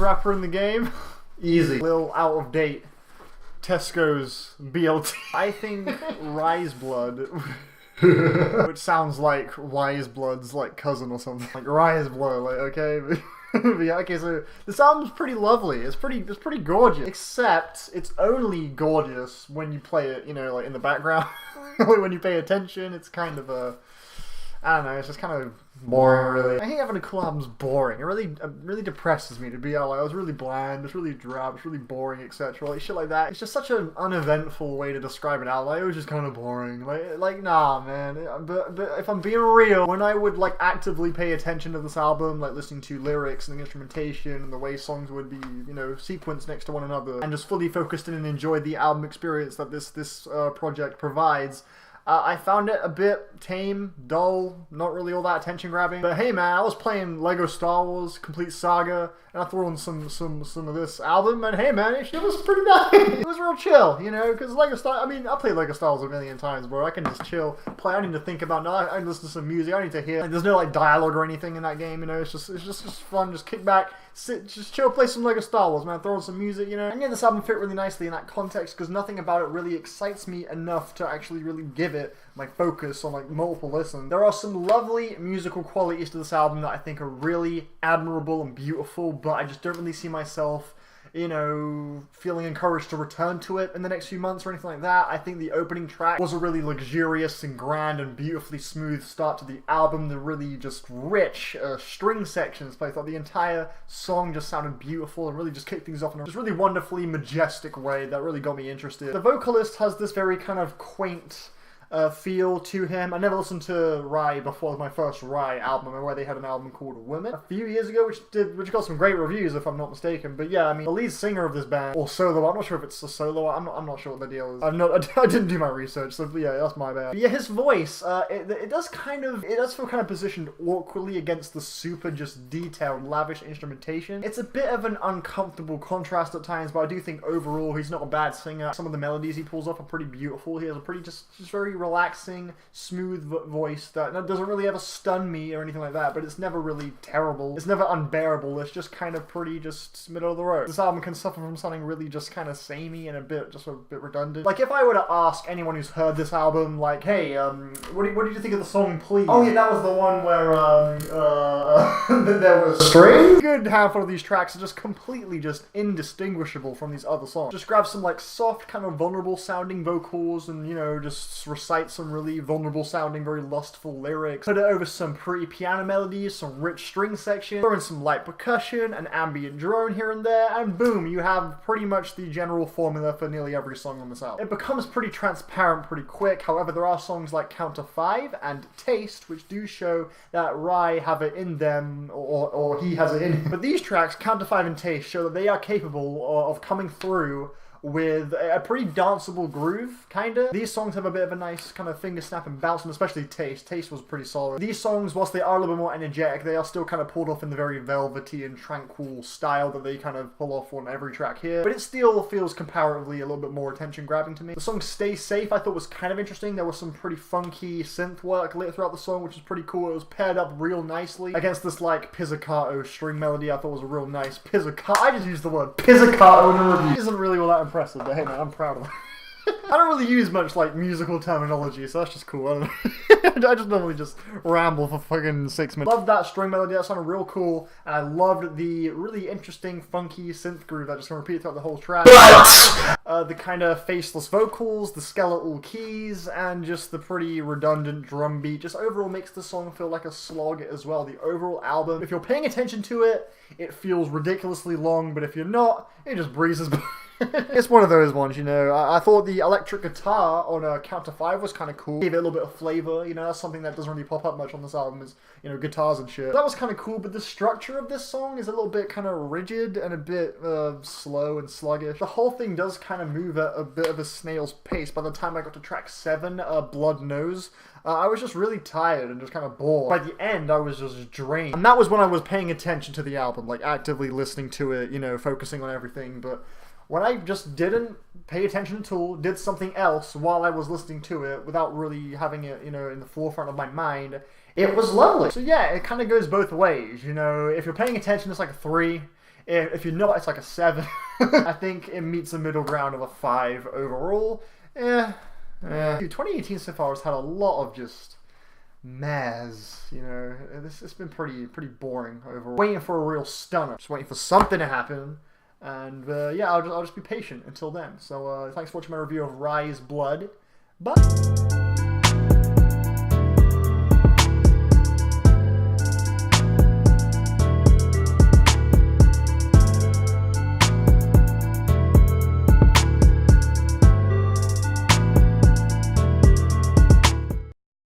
rapper in the game? Easy. Little out of date. Tesco's BLT. I think Rye's blood, which sounds like Rye's blood's like cousin or something. Like Rye's blood, like, okay. Yeah, okay, so this album's pretty lovely. It's pretty gorgeous. Except it's only gorgeous when you play it, you know, like in the background. When you pay attention, it's kind of I don't know, it's just kind of boring, really. I hate having a cool album's boring. It really depresses me, to be honest. It was really bland, it's really drab, it's really boring, etc. Like, shit like that. It's just such an uneventful way to describe an album. Like, it was just kind of boring. Like nah, man. But if I'm being real, when I would, like, actively pay attention to this album, like, listening to lyrics and the instrumentation and the way songs would be, you know, sequenced next to one another, and just fully focused in and enjoyed the album experience that this project provides, I found it a bit tame, dull, not really all that attention-grabbing. But hey man, I was playing Lego Star Wars Complete Saga, and I threw on some of this album, and hey man, it was pretty nice. It was real chill, you know, because I mean, I played Lego Star Wars a million times, bro. I can just chill, play. I don't need to think about, no, I can listen to some music, I don't need to hear. Like, there's no, like, dialogue or anything in that game, you know, it's just fun, just kick back, sit, just chill, play some Lego Star Wars, man, throw on some music, you know. And yeah, this album fit really nicely in that context, because nothing about it really excites me enough to actually really give it my focus on, like, multiple listens. There are some lovely musical qualities to this album that I think are really admirable and beautiful, but I just don't really see myself, you know, feeling encouraged to return to it in the next few months or anything like that. I think the opening track was a really luxurious and grand and beautifully smooth start to the album. The really just rich string sections played. I thought the entire song just sounded beautiful and really just kicked things off in a just really wonderfully majestic way that really got me interested. The vocalist has this very kind of quaint feel to him. I never listened to Rhye before my first Rhye album, where they had an album called Women a few years ago, which got some great reviews, if I'm not mistaken. But yeah, I mean, the lead singer of this band, or solo, I'm not sure if it's a solo, I'm not sure what the deal is. I didn't do my research, so yeah, that's my bad. But yeah, his voice, it does feel kind of positioned awkwardly against the super just detailed, lavish instrumentation. It's a bit of an uncomfortable contrast at times, but I do think overall he's not a bad singer. Some of the melodies he pulls off are pretty beautiful. He has a pretty just very relaxing, smooth voice that doesn't really ever stun me or anything like that, but it's never really terrible. It's never unbearable. It's just kind of pretty just middle of the road. This album can suffer from something really just kind of samey and a bit redundant. Like, if I were to ask anyone who's heard this album, like, hey, what did you think of the song Please? Oh yeah, that was the one where there was strings. A good handful of these tracks are just completely just indistinguishable from these other songs. Just grab some, like, soft, kind of vulnerable sounding vocals and, you know, just recite some really vulnerable sounding, very lustful lyrics. Put it over some pretty piano melodies, some rich string sections, throw in some light percussion, an ambient drone here and there, and boom, you have pretty much the general formula for nearly every song on this album. It becomes pretty transparent pretty quick. However, there are songs like Count to 5 and Taste, which do show that Rhye have it in them, or he has it in him. But these tracks, Count to 5 and Taste, show that they are capable of coming through with a pretty danceable groove, kinda. These songs have a bit of a nice kind of finger snap and bounce, and especially Taste. Taste was pretty solid. These songs, whilst they are a little bit more energetic, they are still kind of pulled off in the very velvety and tranquil style that they kind of pull off on every track here. But it still feels comparatively a little bit more attention-grabbing to me. The song Stay Safe I thought was kind of interesting. There was some pretty funky synth work lit throughout the song, which is pretty cool. It was paired up real nicely against this, like, pizzicato string melody I thought was a real nice pizzicato. I just used the word pizzicato in a review. It isn't really all that impressive, but hey man, I'm proud of it. I don't really use much, like, musical terminology, so that's just cool. I don't know. I just normally just ramble for fucking 6 minutes. Loved that string melody, that sounded real cool, and I loved the really interesting, funky synth groove that just gonna repeat throughout the whole track. The kind of faceless vocals, the skeletal keys, and just the pretty redundant drum beat just overall makes the song feel like a slog as well. The overall album, if you're paying attention to it, it feels ridiculously long, but if you're not, it just breezes by. It's one of those ones, you know. I thought the electric guitar on Count to 5 was kind of cool. Gave it a little bit of flavor, you know. That's something that doesn't really pop up much on this album is, you know, guitars and shit. That was kind of cool, but the structure of this song is a little bit kind of rigid and a bit slow and sluggish. The whole thing does kind of move at a bit of a snail's pace. By the time I got to track 7, Blood Nose, I was just really tired and just kind of bored. By the end, I was just drained. And that was when I was paying attention to the album, like actively listening to it, you know, focusing on everything, but when I just didn't pay attention at all, did something else while I was listening to it without really having it, you know, in the forefront of my mind, it was lovely. So yeah, it kind of goes both ways, you know. If you're paying attention, it's like a 3. If you're not, it's like a 7. I think it meets the middle ground of a 5 overall. Dude, 2018 so far has had a lot of just mehs, you know. It's been pretty boring overall. Waiting for a real stunner. Just waiting for something to happen. And yeah, I'll just be patient until then. So thanks for watching my review of Rhye's Blood. Bye!